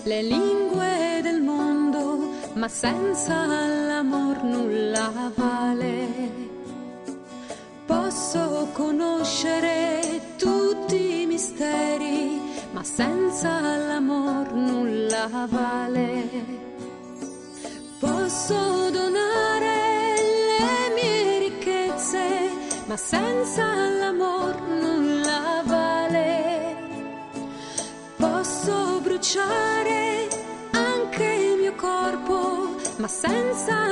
le lingue del mondo, ma senza l'amor nulla vale. Posso conoscere tutti i misteri, ma senza l'amor nulla vale. Posso donare le mie ricchezze, ma senza l'amor nulla vale. Posso bruciare anche il mio corpo, ma senza